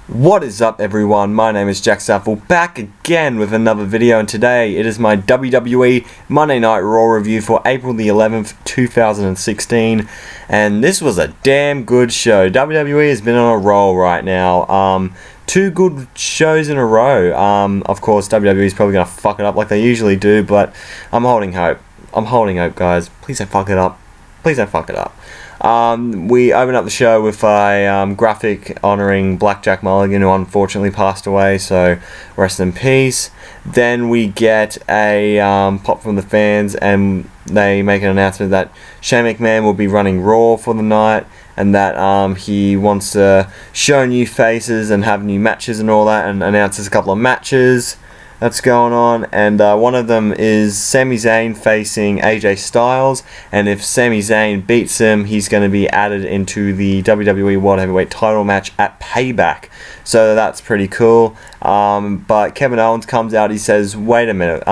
What is up, everyone? My name is Jack Saffel, back again with another video, and today it is my WWE Monday Night Raw review for April the 11th, 2016, and this was a damn good show. WWE has been on a roll right now. Two good shows in a row. Of course, WWE is probably going to fuck it up like they usually do, but I'm holding hope. I'm holding hope, guys. Please don't fuck it up. Please don't fuck it up. We open up the show with a graphic honouring Blackjack Mulligan, who unfortunately passed away, so rest in peace. Then we get a pop from the fans, and they make an announcement that Shane McMahon will be running Raw for the night, and that he wants to show new faces and have new matches and all that, and announces a couple of matches that's going on, and one of them is Sami Zayn facing AJ Styles, and if Sami Zayn beats him, he's going to be added into the WWE World Heavyweight title match at Payback, so that's pretty cool. But Kevin Owens comes out, he says, wait a minute,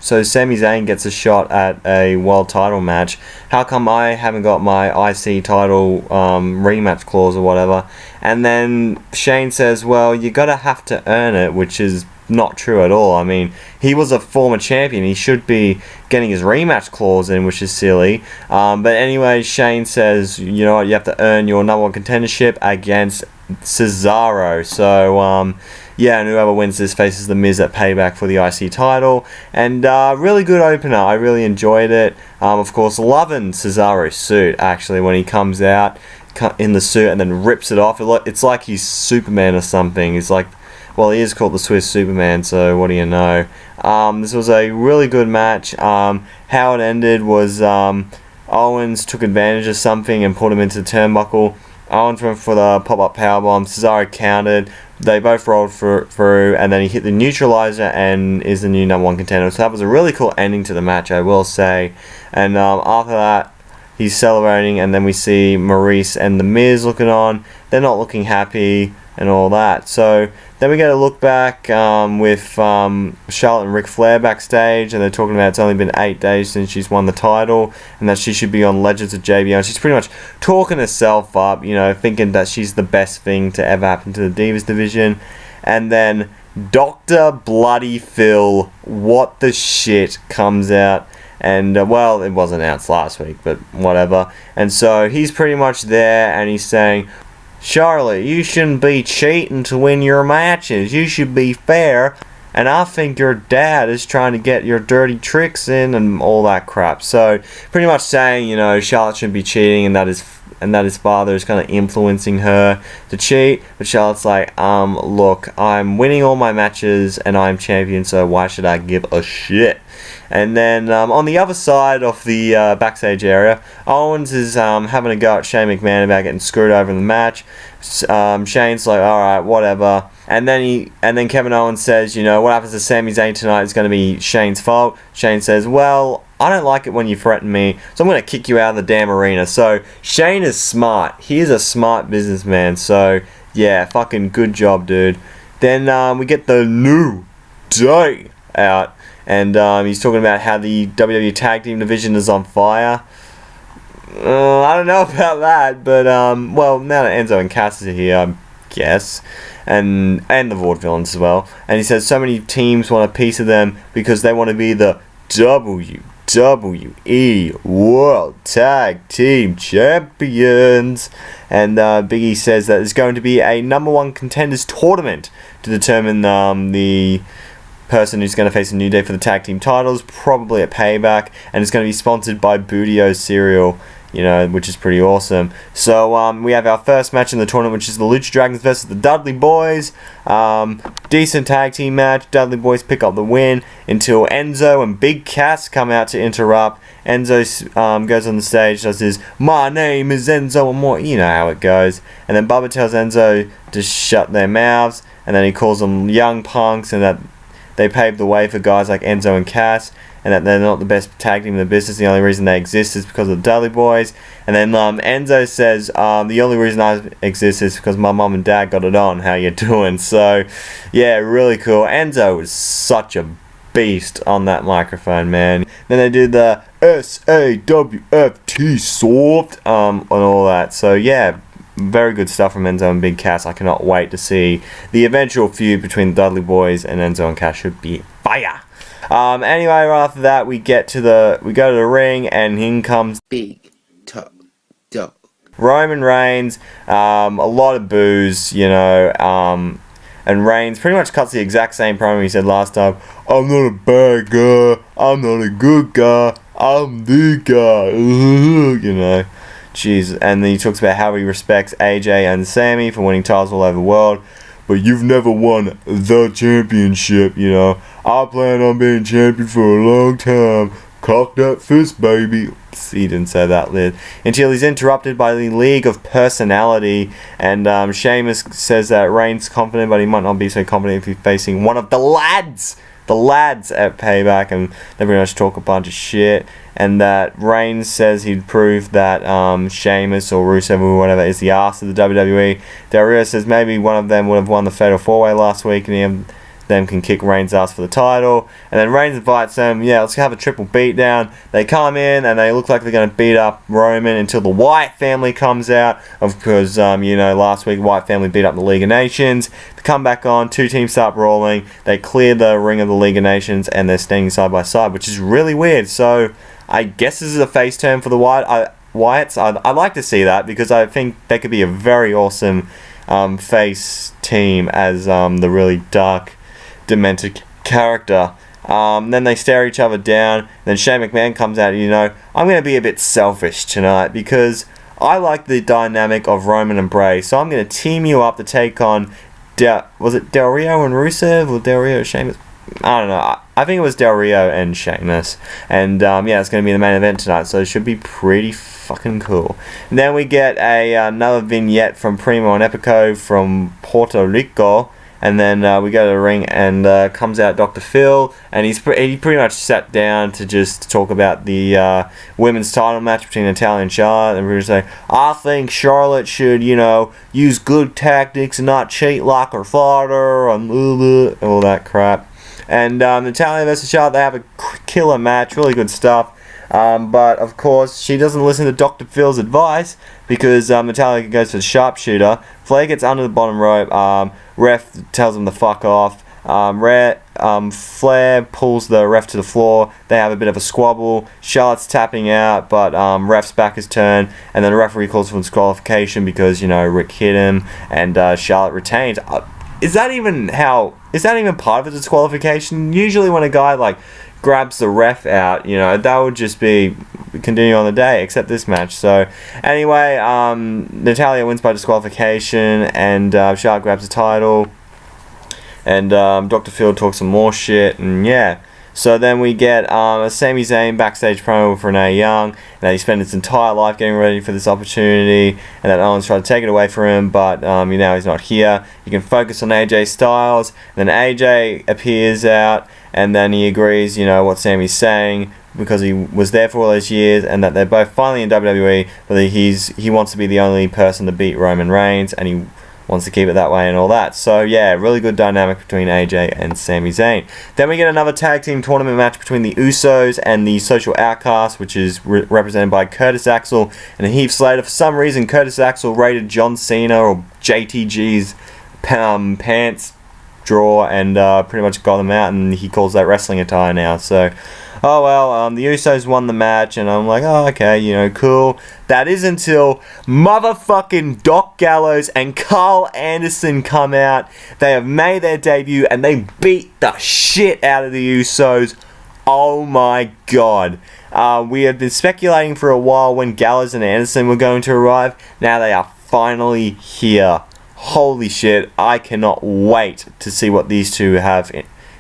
so Sami Zayn gets a shot at a world title match, how come I haven't got my IC title rematch clause or whatever? And then Shane says, well, you gotta have to earn it, which is not true at all. I mean, he was a former champion. He should be getting his rematch clause in, which is silly. But anyway, Shane says, you know what, you have to earn your number one contendership against Cesaro. So, yeah, and whoever wins this faces The Miz at Payback for the IC title. And really good opener. I really enjoyed it. Of course, loving Cesaro's suit, actually, when he comes out in the suit and then rips it off. It's like he's Superman or something. He's like, well, he is called the Swiss Superman, so what do you know. This was a really good match. How it ended was Owens took advantage of something and put him into the turnbuckle. Owens went for the pop-up powerbomb. Cesaro countered. They both rolled through, and then he hit the neutralizer and is the new number one contender. So that was a really cool ending to the match, I will say. And after that, he's celebrating, and then we see Maurice and The Miz looking on. They're not looking happy and all that. So then we get a look back with Charlotte and Ric Flair backstage, and they're talking about it's only been 8 days since she's won the title, and that she should be on Legends of JBL. And she's pretty much talking herself up, you know, thinking that she's the best thing to ever happen to the Divas division. And then Dr. Bloody Phil, what the shit, comes out. And, well, it was announced last week, but whatever. And so he's pretty much there, and he's saying, Charlotte, you shouldn't be cheating to win your matches. You should be fair. And I think your dad is trying to get your dirty tricks in and all that crap. So, pretty much saying, you know, Charlotte shouldn't be cheating, and that his father is kind of influencing her to cheat. But Charlotte's like, look, I'm winning all my matches and I'm champion, so why should I give a shit? And then on the other side of the backstage area, Owens is having a go at Shane McMahon about getting screwed over in the match. Shane's like, all right, whatever. And then Kevin Owens says, you know, what happens to Sami Zayn tonight is going to be Shane's fault. Shane says, well, I don't like it when you threaten me, so I'm going to kick you out of the damn arena. So Shane is smart. He is a smart businessman. So yeah, fucking good job, dude. Then we get the New Day out. And he's talking about how the WWE Tag Team division is on fire. I don't know about that, but well, now that Enzo and Cass are here, I guess, and the Vaudevillains as well. And he says so many teams want a piece of them because they want to be the WWE World Tag Team Champions. And Big E says that there's going to be a number one contenders tournament to determine the person who's going to face a New Day for the tag team titles, probably at Payback, and it's going to be sponsored by Bootio's cereal, you know, which is pretty awesome. So we have our first match in the tournament, which is the Lucha Dragons versus the Dudley Boys. Decent tag team match. Dudley Boys pick up the win until Enzo and Big Cass come out to interrupt. Enzo goes on the stage, does his "My name is Enzo" and more, you know how it goes. And then Bubba tells Enzo to shut their mouths, and then he calls them young punks, and that they paved the way for guys like Enzo and Cass, and that they're not the best tag team in the business. The only reason they exist is because of the Dudley Boys. And then Enzo says, the only reason I exist is because my mum and dad got it on. How you doing? So, yeah, really cool. Enzo was such a beast on that microphone, man. Then they do the SAWFT soft and all that. So, yeah, very good stuff from Enzo and Big Cass. I cannot wait to see the eventual feud between the Dudley Boys and Enzo and Cass. Should be fire. Anyway, right after that, we go to the ring, and in comes Big Top Dog Roman Reigns. A lot of boos, and Reigns pretty much cuts the exact same promo he said last time. I'm not a bad guy. I'm not a good guy. I'm the guy. Jeez. And then he talks about how he respects AJ and Sami for winning titles all over the world. But you've never won the championship, I plan on being champion for a long time. Cock that fist, baby. He didn't say that, Liz. Until he's interrupted by the League of Personality. And Sheamus says that Reigns confident, but he might not be so confident if he's facing one of the lads. The lads at Payback. And they pretty much talk a bunch of shit. And that Reigns says he'd prove that Sheamus or Rusev or whatever is the ass of the WWE. Del Rio says maybe one of them would have won the Fatal 4-Way last week, and them can kick Reigns' ass for the title. And then Reigns invites them, let's have a triple beatdown. They come in and they look like they're going to beat up Roman until the Wyatt family comes out. Of course, last week Wyatt family beat up the League of Nations. They come back on, two teams start brawling. They clear the ring of the League of Nations and they're standing side by side, which is really weird. So I guess this is a face turn for the Wyatts. I'd like to see that because I think they could be a very awesome face team as the really dark, demented character. Then they stare each other down. Then Shane McMahon comes out. I'm going to be a bit selfish tonight because I like the dynamic of Roman and Bray. So I'm going to team you up to take on was it Del Rio and Rusev or Del Rio and Sheamus? I don't know. I think it was Del Rio and Sheamus. And it's going to be the main event tonight. So it should be pretty fucking cool. And then we get another vignette from Primo and Epico from Puerto Rico. And then we go to the ring and comes out Dr. Phil. And he pretty much sat down to just talk about the women's title match between Natalya and Charlotte. And we were saying, I think Charlotte should, use good tactics and not cheat like her father. And all that crap. And Natalya versus Charlotte, they have a killer match. Really good stuff. But of course, she doesn't listen to Dr. Phil's advice because Natalya goes for the sharpshooter. Flair gets under the bottom rope. Ref tells him to fuck off. Flair pulls the ref to the floor. They have a bit of a squabble. Charlotte's tapping out, but ref's back is turned, and then the referee calls for disqualification because Rick hit him, and Charlotte retains. Is that even part of a disqualification? Usually when a guy grabs the ref out, that would just be continue on the day, except this match. So anyway, Natalya wins by disqualification, and Charlotte grabs the title, and Dr. Phil talks some more shit, and yeah. So then we get a Sami Zayn backstage promo for Renee Young, that he spent his entire life getting ready for this opportunity, and that Owens tried to take it away from him, but now he's not here. He can focus on AJ Styles. Then AJ appears out, and then he agrees, what Sami's saying, because he was there for all those years, and that they're both finally in WWE, but he wants to be the only person to beat Roman Reigns, and he wants to keep it that way and all that. So yeah, really good dynamic between AJ and Sami Zayn. Then we get another tag team tournament match between the Usos and the Social Outcasts, which is represented by Curtis Axel and Heath Slater. For some reason, Curtis Axel raided John Cena or JTG's pants drawer and pretty much got him out, and he calls that wrestling attire now. So oh well, the Usos won the match, and I'm like, oh okay, cool. That is until motherfucking Doc Gallows and Carl Anderson come out. They have made their debut, and they beat the shit out of the Usos. Oh my god. We have been speculating for a while when Gallows and Anderson were going to arrive. Now they are finally here. Holy shit, I cannot wait to see what these two have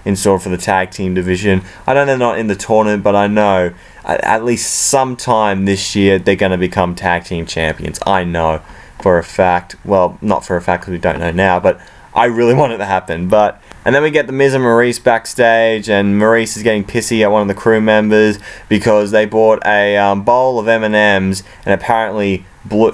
in store for the tag team division. I know they're not in the tournament, but I know at least sometime this year they're going to become tag team champions. I know for a fact. Well, not for a fact because we don't know now, but I really want it to happen. And then we get the Miz and Maurice backstage, and Maurice is getting pissy at one of the crew members because they bought a bowl of M&Ms, and apparently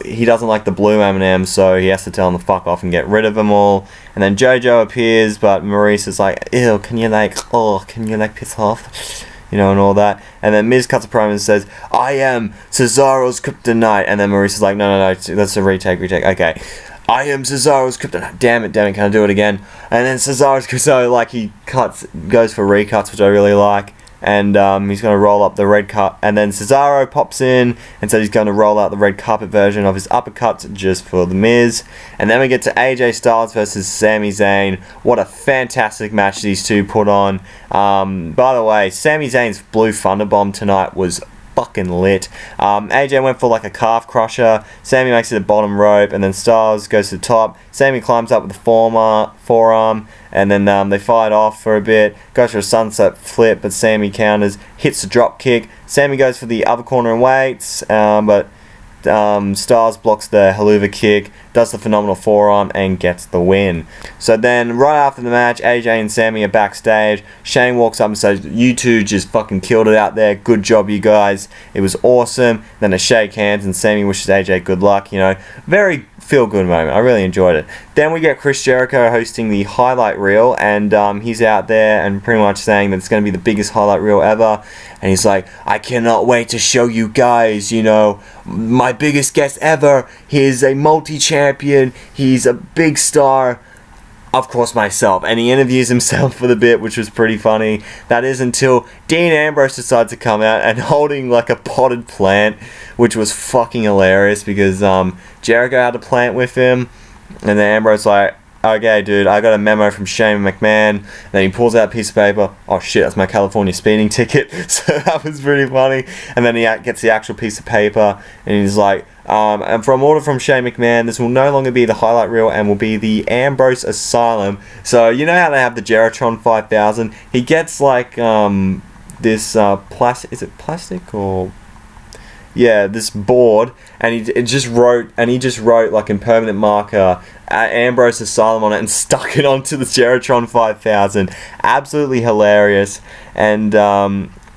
he doesn't like the blue M&Ms, so he has to tell him to fuck off and get rid of them all. And then JoJo appears, but Maurice is like, ew, can you piss off? you know, and all that. And then Miz cuts a promo and says, "I am Cesaro's kryptonite." And then Maurice is like, no, that's a retake. Okay. "I am Cesaro's kryptonite." Damn it, can I do it again? And then so like he goes for recuts, which I really like. And he's going to roll up the red cup. And then Cesaro pops in and says he's going to roll out the red carpet version of his uppercuts just for The Miz. And then we get to AJ Styles versus Sami Zayn. What a fantastic match these two put on. By the way, Sami Zayn's Blue Thunderbomb tonight was fucking lit. AJ went for like a calf crusher. Sami makes it a bottom rope, and then Styles goes to the top. Sami climbs up with the forearm, and then they fight off for a bit. Goes for a sunset flip, but Sami counters, hits the drop kick. Sami goes for the other corner and waits, but Styles blocks the haluva kick, does the phenomenal forearm, and gets the win. So then, right after the match, AJ and Sami are backstage. Shane walks up and says, "You two just fucking killed it out there. Good job, you guys. It was awesome." Then they shake hands, and Sami wishes AJ good luck. You know, very feel-good moment. I really enjoyed it. Then we get Chris Jericho hosting the highlight reel, and he's out there and pretty much saying that it's going to be the biggest highlight reel ever. And he's like, "I cannot wait to show you guys, you know, my biggest guest ever. He's a multi-champion. He's a big star. Of course, myself." And he interviews himself for the bit, which was pretty funny. That is until Dean Ambrose decides to come out and holding like a potted plant, which was fucking hilarious because Jericho had a plant with him, and then Ambrose like, "Okay, dude, I got a memo from Shane McMahon." Then he pulls out a piece of paper. "Oh shit, that's my California speeding ticket." So that was pretty funny. And then he gets the actual piece of paper, and he's like, "And from order from Shane McMahon, this will no longer be the highlight reel and will be the Ambrose Asylum." So you know how they have the Geratron 5000? He gets like this plastic. Is it plastic or? Yeah, this board, and he just wrote like in permanent marker Ambrose Asylum on it and stuck it onto the Geratron 5000. Absolutely hilarious, and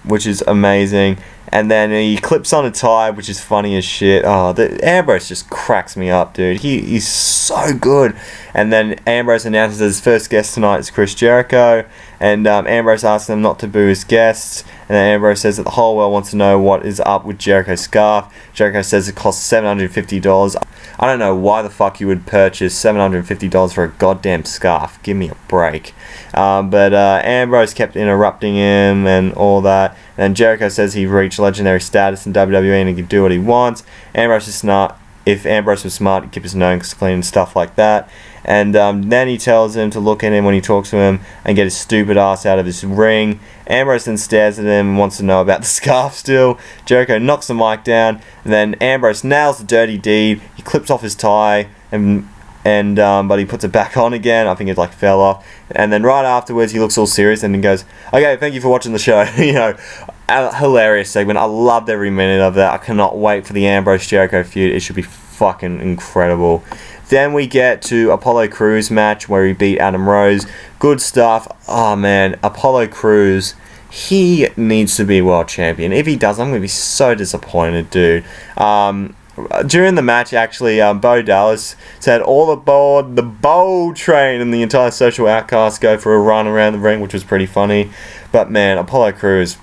which is amazing. And then he clips on a tie, which is funny as shit. Oh, Ambrose just cracks me up, dude. He's so good. And then Ambrose announces that his first guest tonight is Chris Jericho. And Ambrose asks them not to boo his guests. And then Ambrose says that the whole world wants to know what is up with Jericho's scarf. Jericho says it costs $750. I don't know why the fuck you would purchase $750 for a goddamn scarf. Give me a break. But Ambrose kept interrupting him and all that. And Jericho says he reached legendary status in WWE and he can do what he wants. Ambrose is smart. If Ambrose was smart, he'd keep his nose clean and stuff like that. And then he tells him to look at him when he talks to him and get his stupid ass out of his ring. Ambrose then stares at him and wants to know about the scarf still. Jericho knocks the mic down, and then Ambrose nails the dirty deed. He clips off his tie, but he puts it back on again. I think it like fell off. And then right afterwards, he looks all serious and he goes, "Okay, thank you for watching the show." You know, a hilarious segment. I loved every minute of that. I cannot wait for the Ambrose Jericho feud. It should be fucking incredible. Then we get to Apollo Crews match where he beat Adam Rose. Good stuff. Oh man, Apollo Crews, he needs to be world champion. If he does, I'm going to be so disappointed, dude. During the match, actually, Bo Dallas said, "All aboard the Bow Train," and the entire Social Outcasts go for a run around the ring, which was pretty funny. But man, Apollo Crews,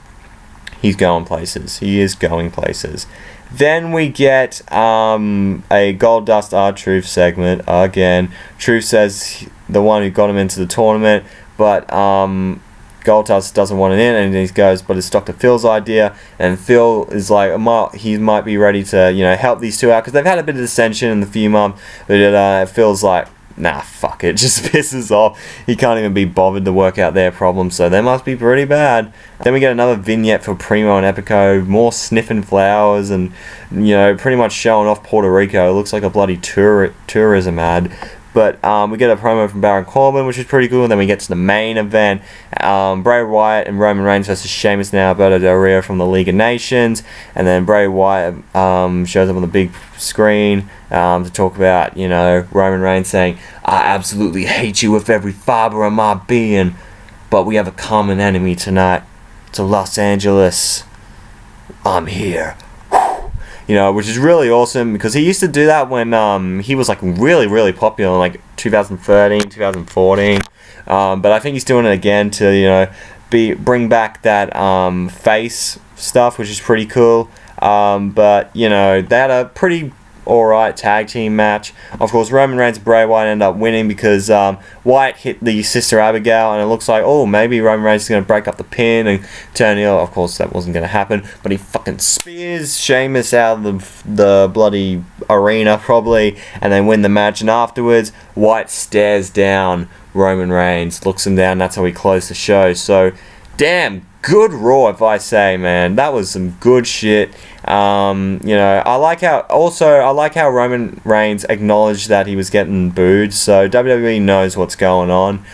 he's going places. He is going places. Then we get a Goldust R-Truth segment again. Truth says the one who got him into the tournament, but Goldust doesn't want it in, and he goes, "But it's Dr. Phil's idea." And Phil is like, he might be ready to, you know, help these two out because they've had a bit of dissension in the few months. But Phil's like, "Nah, fuck it," just pisses off. He can't even be bothered to work out their problems, so they must be pretty bad. Then we get another vignette for Primo and Epico, more sniffing flowers and, you know, pretty much showing off Puerto Rico. It looks like a bloody tourism ad. But we get a promo from Baron Corbin, which is pretty cool. And then we get to the main event. Bray Wyatt and Roman Reigns versus Sheamus and Alberto Del Rio from the League of Nations. And then Bray Wyatt shows up on the big screen to talk about, you know, Roman Reigns saying, "I absolutely hate you with every fiber of my being, but we have a common enemy tonight. To Los Angeles. I'm here." You know, which is really awesome because he used to do that when he was like really, really popular in like 2013, 2014. But I think he's doing it again to, you know, bring back that face stuff, which is pretty cool. But you know, they had a pretty alright tag team match. Of course, Roman Reigns and Bray Wyatt end up winning because Wyatt hit the Sister Abigail, and it looks like, oh, maybe Roman Reigns is going to break up the pin and turn heel. Of course, that wasn't going to happen, but he fucking spears Sheamus out of the bloody arena, probably, and they win the match. And afterwards, Wyatt stares down Roman Reigns, looks him down. That's how we close the show. So, damn good Raw, if I say, man. That was some good shit. You know, I like how Roman Reigns acknowledged that he was getting booed, so WWE knows what's going on.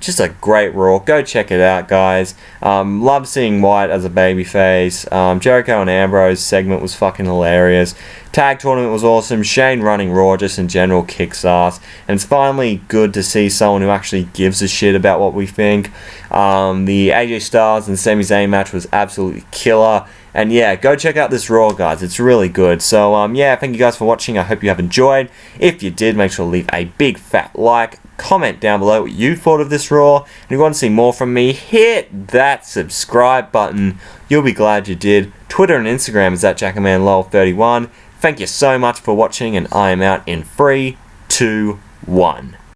Just a great Raw. Go check it out, guys. Love seeing Wyatt as a babyface. Jericho and Ambrose segment was fucking hilarious. Tag tournament was awesome. Shane running Raw just in general kicks ass. And it's finally good to see someone who actually gives a shit about what we think. The AJ Styles and Sami Zayn match was absolutely killer. And yeah, go check out this Raw, guys. It's really good. So yeah, thank you guys for watching. I hope you have enjoyed. If you did, make sure to leave a big fat like. Comment down below what you thought of this Raw. And if you want to see more from me, hit that subscribe button. You'll be glad you did. Twitter and Instagram is at JackamanLowell31. Thank you so much for watching, and I am out in 3, 2, 1.